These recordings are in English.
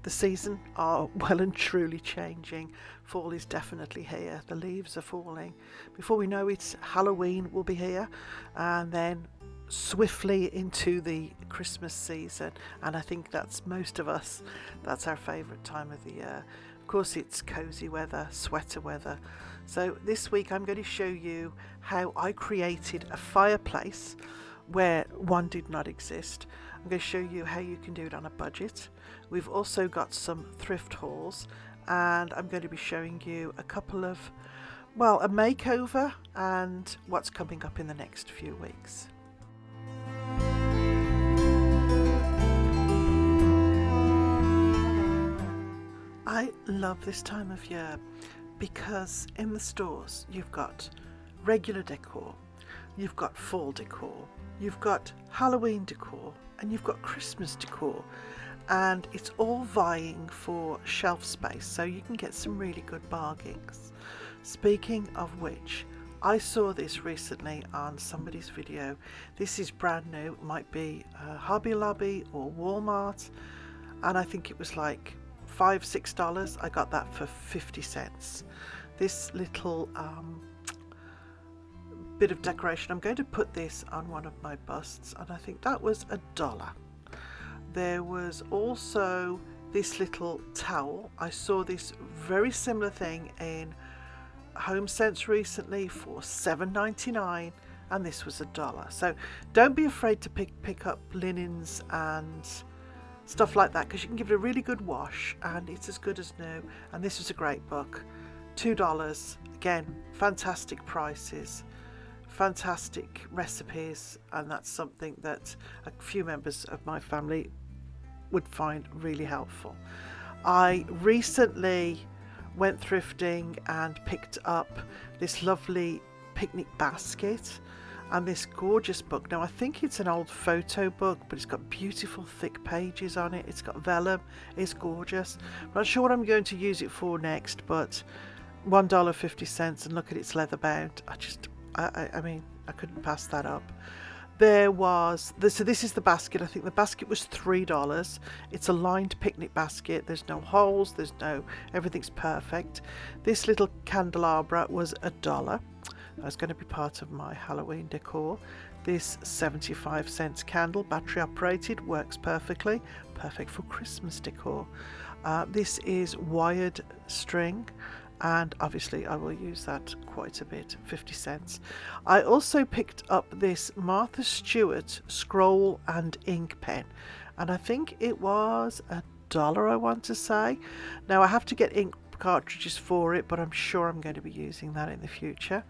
The season are well and truly changing. Fall is definitely here. The leaves are falling. Before we know it, Halloween will be here, and then swiftly into the Christmas season. And I think that's most of us, that's our favourite time of the year. Of course, it's cozy weather, sweater weather. So this week I'm going to show you how I created a fireplace where one did not exist. I'm going to show you how you can do it on a budget. We've also got some thrift hauls, and I'm going to be showing you a couple of, well, a makeover and what's coming up in the next few weeks. I love this time of year because in the stores you've got regular decor, you've got fall decor, you've got Halloween decor, and you've got Christmas decor, and it's all vying for shelf space, so you can get some really good bargains. Speaking of which, I saw this recently on somebody's video. This is brand new. It might be Hobby Lobby or Walmart, and I think it was like $5-6. I got that for 50 cents. This little bit of decoration, I'm going to put this on one of my busts, and I think that was $1. There was also this little towel. I saw this very similar thing in HomeSense recently for $7.99, and this was $1. So don't be afraid to pick up linens and stuff like that, because you can give it a really good wash and it's as good as new. And this was a great book, $2. Again, fantastic prices, fantastic recipes, and that's something that a few members of my family would find really helpful. I recently went thrifting and picked up this lovely picnic basket and this gorgeous book. Now I think it's an old photo book, but it's got beautiful thick pages on it. It's got vellum. It's gorgeous. I'm not sure what I'm going to use it for next, but $1.50, and look at its leather bound. I mean, I couldn't pass that up. There was so this is the basket. I think the basket was $3. It's a lined picnic basket. There's no holes, everything's perfect. This little candelabra was $1. That's going to be part of my Halloween decor. This 75-cent candle, battery operated, works perfectly, perfect for Christmas decor. This is wired string, and obviously I will use that quite a bit, 50 cents. I also picked up this Martha Stewart scroll and ink pen, and I think it was $1, I want to say. Now I have to get ink cartridges for it, but I'm sure I'm going to be using that in the future.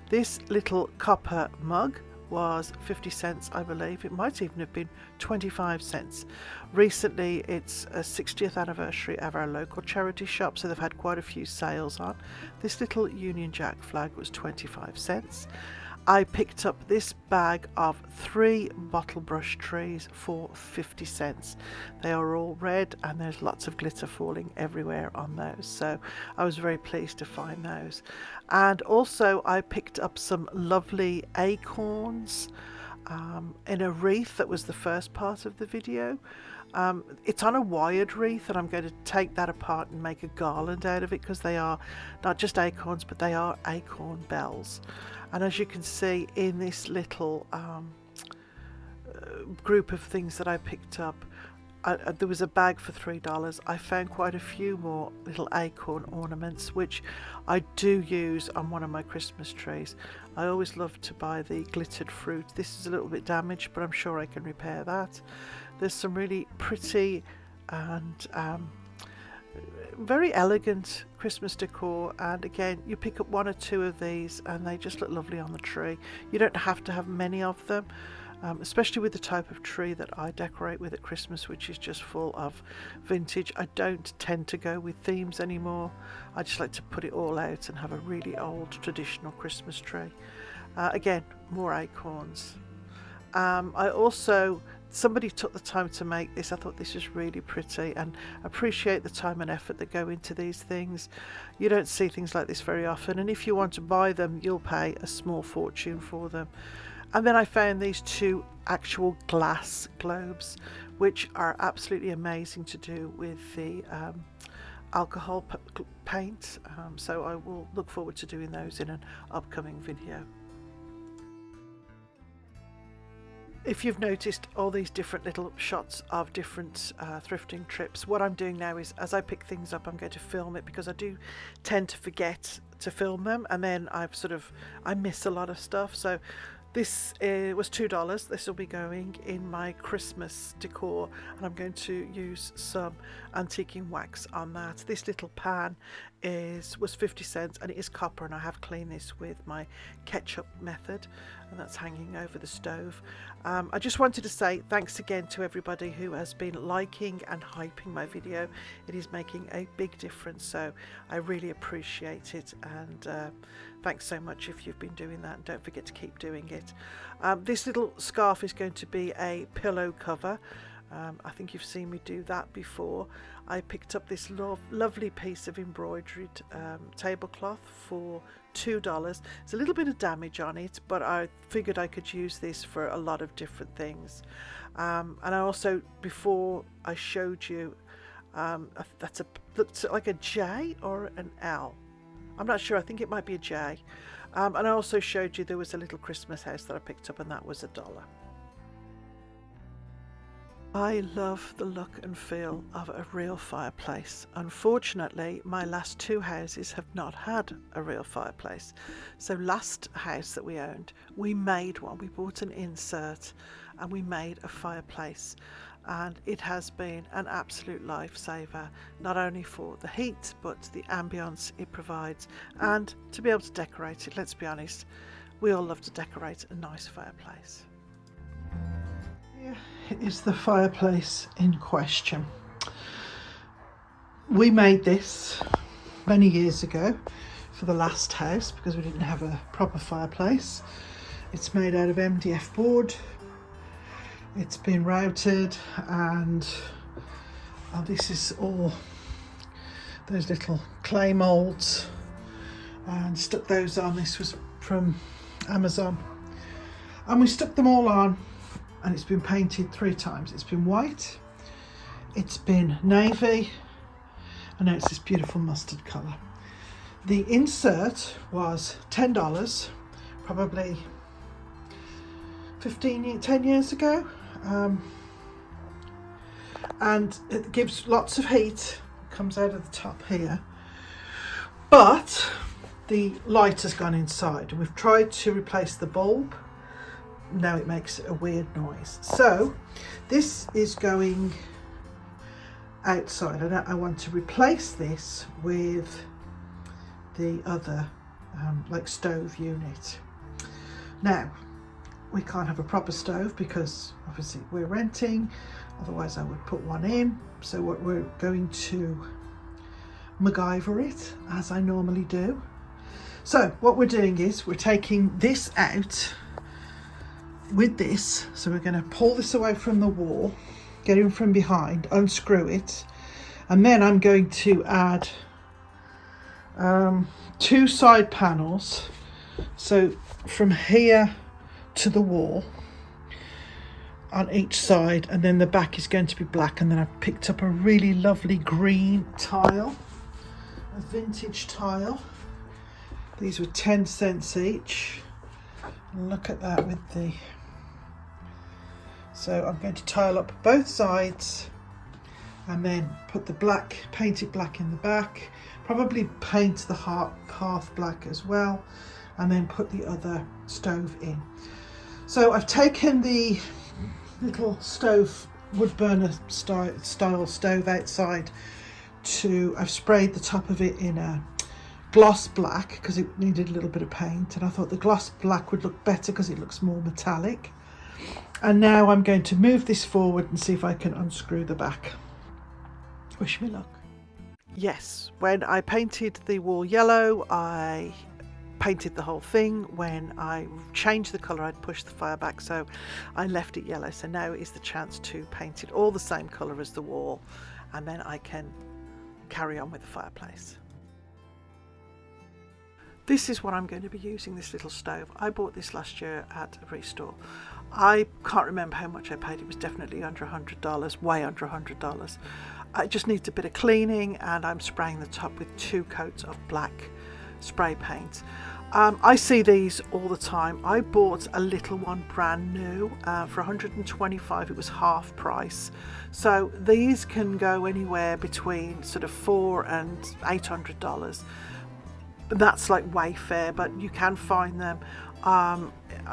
This little copper mug was 50 cents, I believe. It might even have been 25 cents. Recently, it's a 60th anniversary of our local charity shop, so they've had quite a few sales on. This little Union Jack flag was 25 cents. I picked up this bag of 3 bottle brush trees for 50 cents. They are all red and there's lots of glitter falling everywhere on those, so I was very pleased to find those. And also I picked up some lovely acorns in a wreath that was the first part of the video. It's on a wired wreath, and I'm going to take that apart and make a garland out of it, because they are not just acorns, but they are acorn bells. And as you can see in this little group of things that I picked up, there was a bag for $3. I found quite a few more little acorn ornaments, which I do use on one of my Christmas trees. I always love to buy the glittered fruit. This is a little bit damaged, but I'm sure I can repair that. There's some really pretty and very elegant Christmas decor, and again, you pick up 1 or 2 of these and they just look lovely on the tree. You don't have to have many of them. Especially with the type of tree that I decorate with at Christmas, which is just full of vintage. I don't tend to go with themes anymore. I just like to put it all out and have a really old traditional Christmas tree. Again, more acorns. Somebody took the time to make this. I thought this was really pretty, and appreciate the time and effort that go into these things. You don't see things like this very often, and if you want to buy them, you'll pay a small fortune for them. And then I found these 2 actual glass globes which are absolutely amazing to do with the alcohol paint, so I will look forward to doing those in an upcoming video. If you've noticed all these different little shots of different thrifting trips, what I'm doing now is as I pick things up, I'm going to film it, because I do tend to forget to film them, and then I miss a lot of stuff. So this was $2. This will be going in my Christmas decor, and I'm going to use some antiquing wax on that. This little pan was 50 cents, and it is copper, and I have cleaned this with my ketchup method, and that's hanging over the stove. I just wanted to say thanks again to everybody who has been liking and hyping my video. It is making a big difference, so I really appreciate it, and thanks so much if you've been doing that, and don't forget to keep doing it. This little scarf is going to be a pillow cover. I think you've seen me do that before. I picked up this lovely piece of embroidered tablecloth for $2. There's a little bit of damage on it, but I figured I could use this for a lot of different things. And I also, before I showed you, looks like a J or an L. I'm not sure, I think it might be a J. And I also showed you there was a little Christmas house that I picked up, and that was $1. I love the look and feel of a real fireplace. Unfortunately, my last two houses have not had a real fireplace. So last house that we owned, we made one. We bought an insert and we made a fireplace. And it has been an absolute lifesaver, not only for the heat, but the ambience it provides, and to be able to decorate it. Let's be honest, we all love to decorate a nice fireplace. Here is the fireplace in question. We made this many years ago for the last house because we didn't have a proper fireplace. It's made out of MDF board. It's been routed, and this is all those little clay molds, and stuck those on. This was from Amazon, and we stuck them all on, and it's been painted 3 times. It's been white, it's been navy, and now it's this beautiful mustard colour. The insert was $10, probably 10 years ago. And it gives lots of heat, comes out of the top here, but the light has gone inside, and we've tried to replace the bulb. Now it makes a weird noise, so this is going outside, and I want to replace this with the other like stove unit. Now we can't have a proper stove because obviously we're renting, otherwise I would put one in. So what we're going to MacGyver it, as I normally do. So what we're doing is we're taking this out with this. So we're going to pull this away from the wall, get in from behind, unscrew it, and then I'm going to add 2 side panels. So from here to the wall on each side, and then the back is going to be black. And then I've picked up a really lovely green tile, a vintage tile. These were 10 cents each. Look at that with the... So I'm going to tile up both sides and then put the black, painted black in the back, probably paint the hearth black as well, and then put the other stove in. So I've taken the little stove, wood burner style stove outside I've sprayed the top of it in a gloss black because it needed a little bit of paint, and I thought the gloss black would look better because it looks more metallic. And now I'm going to move this forward and see if I can unscrew the back. Wish me luck. Yes, when I painted the wall yellow, I painted the whole thing. When I changed the colour, I'd pushed the fire back, so I left it yellow. So now is the chance to paint it all the same colour as the wall, and then I can carry on with the fireplace. This is what I'm going to be using, this little stove. I bought this last year at a restore. I can't remember how much I paid. It was definitely under $100, way under $100. It just needs a bit of cleaning, and I'm spraying the top with 2 coats of black spray paint. I see these all the time. I bought a little one brand new for $125. It was half price. So these can go anywhere between sort of $400 and $800. That's like Wayfair, but you can find them.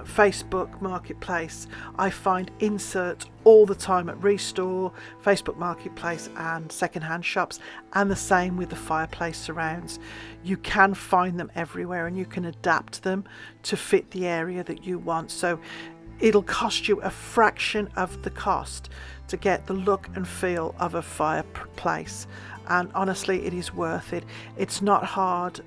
Facebook Marketplace. I find inserts all the time at Restore, Facebook Marketplace and secondhand shops, and the same with the Fireplace surrounds. You can find them everywhere, and you can adapt them to fit the area that you want. So it'll cost you a fraction of the cost to get the look and feel of a fireplace, and honestly it is worth it. It's not hard.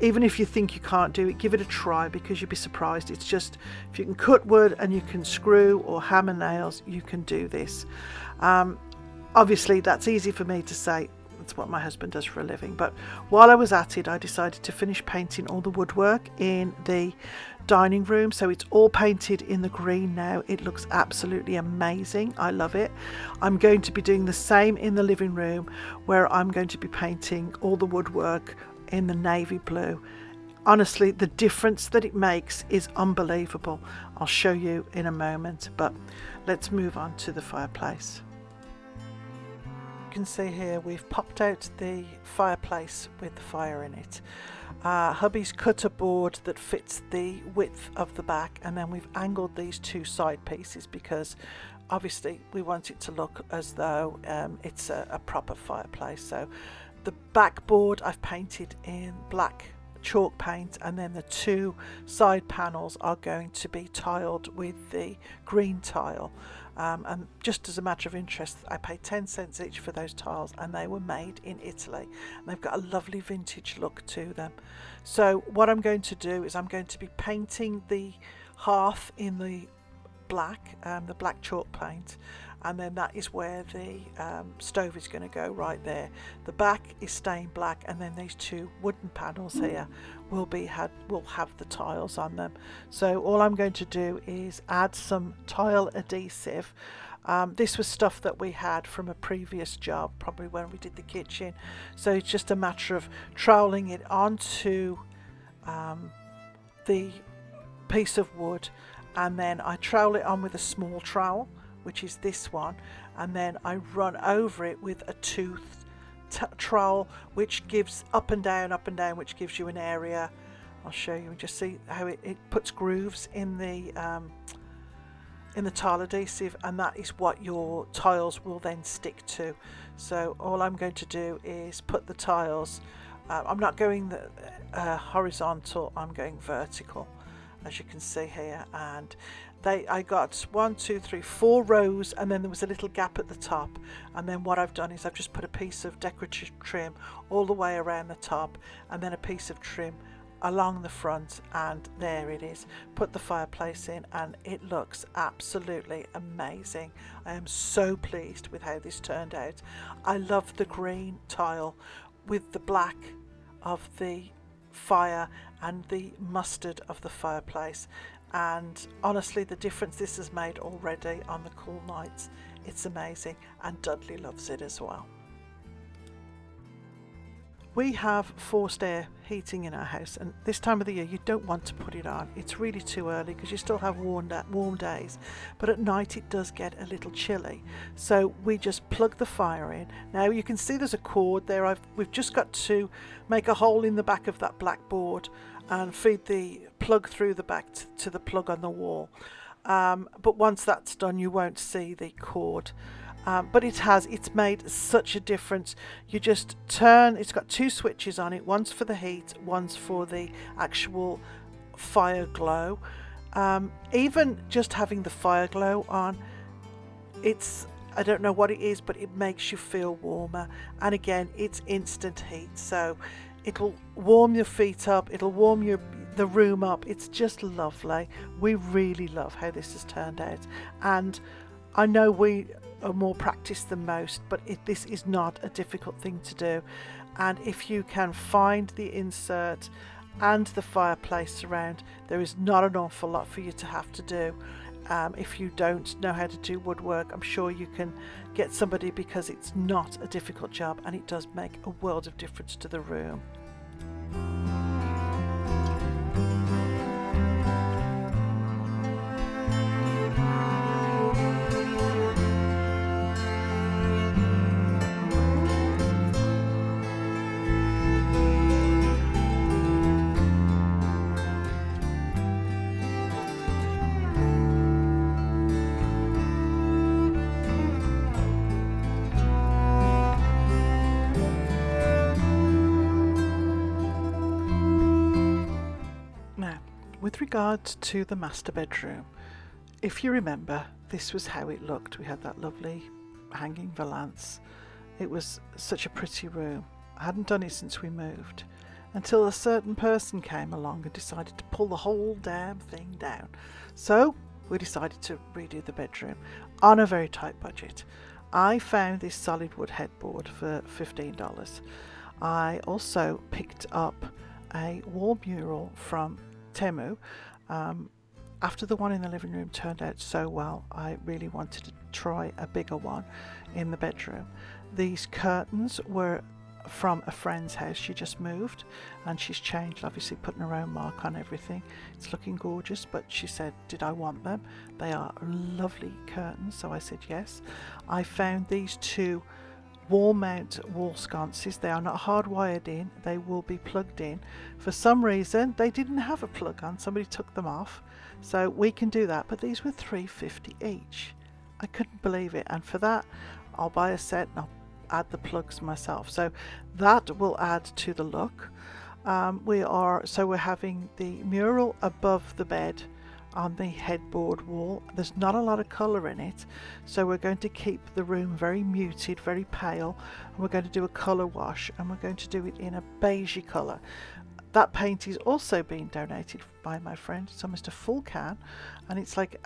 Even if you think you can't do it, give it a try, because you'll be surprised. It's just, if you can cut wood and you can screw or hammer nails, you can do this. Obviously that's easy for me to say. That's what my husband does for a living. But while I was at it, I decided to finish painting all the woodwork in the dining room. So it's all painted in the green now. It looks absolutely amazing. I love it. I'm going to be doing the same in the living room, where I'm going to be painting all the woodwork in the navy blue. Honestly, the difference that it makes is unbelievable. I'll show you in a moment, but let's move on to the fireplace. You can see here we've popped out the fireplace with the fire in it. Hubby's cut a board that fits the width of the back, and then we've angled these 2 side pieces because obviously we want it to look as though it's a proper fireplace. So the backboard I've painted in black chalk paint, and then the 2 side panels are going to be tiled with the green tile. And just as a matter of interest, I paid 10 cents each for those tiles, and they were made in Italy, and they've got a lovely vintage look to them. So what I'm going to do is I'm going to be painting the hearth in the black chalk paint, and then that is where the stove is going to go, right there. The back is staying black, and then these 2 wooden panels here will have the tiles on them. So all I'm going to do is add some tile adhesive. This was stuff that we had from a previous job, probably when we did the kitchen. So it's just a matter of troweling it onto the piece of wood, and then I trowel it on with a small trowel, which is this one, and then I run over it with a tooth trowel, which gives up and down, which gives you an area. I'll show you and just see how it puts grooves in the tile adhesive, and that is what your tiles will then stick to. So all I'm going to do is put the tiles, I'm not going horizontal, I'm going vertical, as you can see here. And I got 1, 2, 3, 4 rows, and then there was a little gap at the top, and then what I've done is I've just put a piece of decorative trim all the way around the top, and then a piece of trim along the front, and there it is. Put the fireplace in, and it looks absolutely amazing. I am so pleased with how this turned out. I love the green tile with the black of the fire and the mustard of the fireplace, and honestly the difference this has made already on the cool nights, it's amazing, and Dudley loves it as well. We have forced air heating in our house, and this time of the year you don't want to put it on. It's really too early because you still have warm days, but at night it does get a little chilly. So we just plug the fire in. Now you can see there's a cord there. We've just got to make a hole in the back of that black board and feed the plug through the back to the plug on the wall. But once that's done, you won't see the cord. But it's made such a difference. You just turn, it's got 2 switches on it, one's for the heat, one's for the actual fire glow. Even just having the fire glow on, I don't know what it is, but it makes you feel warmer. And again, it's instant heat, so it'll warm your feet up, it'll warm the room up. It's just lovely. We really love how this has turned out, and I know we are more practiced than most, but this is not a difficult thing to do. And if you can find the insert and the fireplace surround, there is not an awful lot for you to have to do. If you don't know how to do woodwork, I'm sure you can get somebody, because it's not a difficult job and it does make a world of difference to the room. With regard to the master bedroom, if you remember, this was how it looked. We had that lovely hanging valance. It was such a pretty room. I hadn't done it since we moved, until a certain person came along and decided to pull the whole damn thing down. So we decided to redo the bedroom on a very tight budget. I found this solid wood headboard for $15. I also picked up a wall mural from Temu. After the one in the living room turned out so well, I really wanted to try a bigger one in the bedroom. These curtains were from a friend's house. She just moved and she's changed, obviously putting her own mark on everything. It's looking gorgeous, but she said, did I want them? They are lovely curtains, so I said yes. I found these two wall mount wall sconces. They are not hardwired in, they will be plugged in. For some reason they didn't have a plug on, somebody took them off, so we can do that, but these were $3.50 each. I couldn't believe it, and for that I'll buy a set and I'll add the plugs myself, so that will add to the look. We're having the mural above the bed on the headboard wall. There's not a lot of colour in it, so we're going to keep the room very muted, very pale, and we're going to do a colour wash, and we're going to do it in a beigey colour. That paint is also being donated by my friend. It's almost a full can, and it's like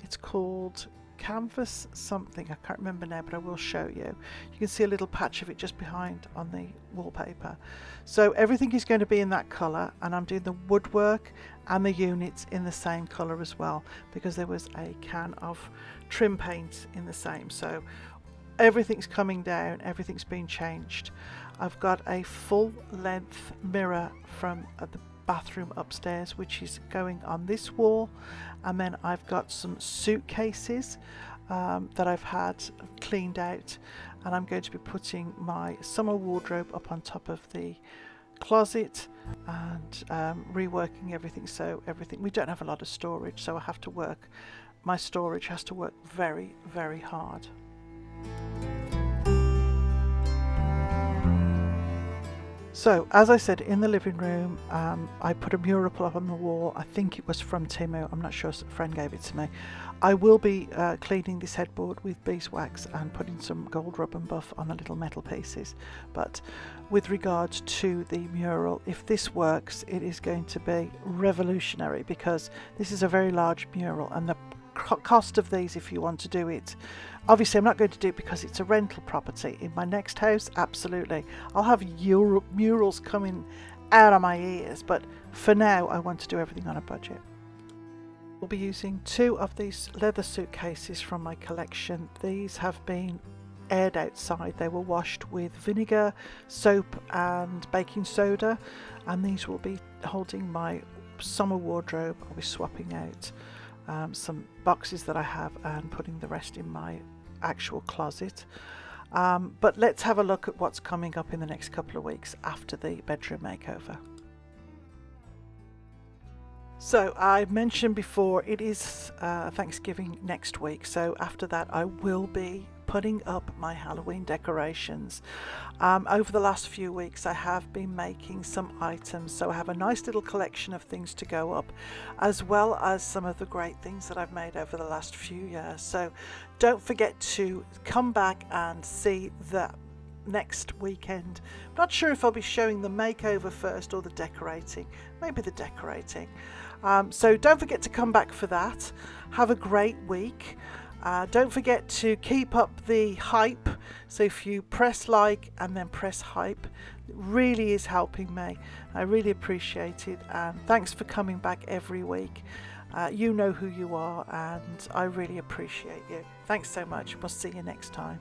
it's called canvas something, I can't remember now, but I will show you. You can see a little patch of it just behind on the wallpaper. So everything is going to be in that colour, and I'm doing the woodwork and the units in the same colour as well, because there was a can of trim paint in the same. So everything's coming down, everything's been changed. I've got a full length mirror from the bathroom upstairs, which is going on this wall, and then I've got some suitcases that I've had cleaned out, and I'm going to be putting my summer wardrobe up on top of the closet and reworking everything. So we don't have a lot of storage, so I have to work, my storage has to work very, very hard. So, as I said, in the living room, I put a mural up on the wall. I think it was from Temu. I'm not sure, a friend gave it to me. I will be cleaning this headboard with beeswax and putting some gold rub and buff on the little metal pieces. But with regards to the mural, if this works, it is going to be revolutionary, because this is a very large mural, and the cost of these, if you want to do it, obviously I'm not going to do it because it's a rental property. In my next house, absolutely, I'll have murals coming out of my ears, but for now I want to do everything on a budget. We'll be using 2 of these leather suitcases from my collection. These have been aired outside. They were washed with vinegar, soap and baking soda, and these will be holding my summer wardrobe. I'll be swapping out some boxes that I have and putting the rest in my actual closet. But let's have a look at what's coming up in the next couple of weeks after the bedroom makeover. So I mentioned before, it is Thanksgiving next week, so after that I will be putting up my Halloween decorations. Over the last few weeks I have been making some items, so I have a nice little collection of things to go up, as well as some of the great things that I've made over the last few years. So don't forget to come back and see that next weekend. I'm not sure if I'll be showing the makeover first or the decorating, maybe the decorating. So don't forget to come back for that. Have a great week. Don't forget to keep up the hype, so if you press like and then press hype, it really is helping me. I really appreciate it, and thanks for coming back every week. You know who you are, and I really appreciate you. Thanks so much. We'll see you next time.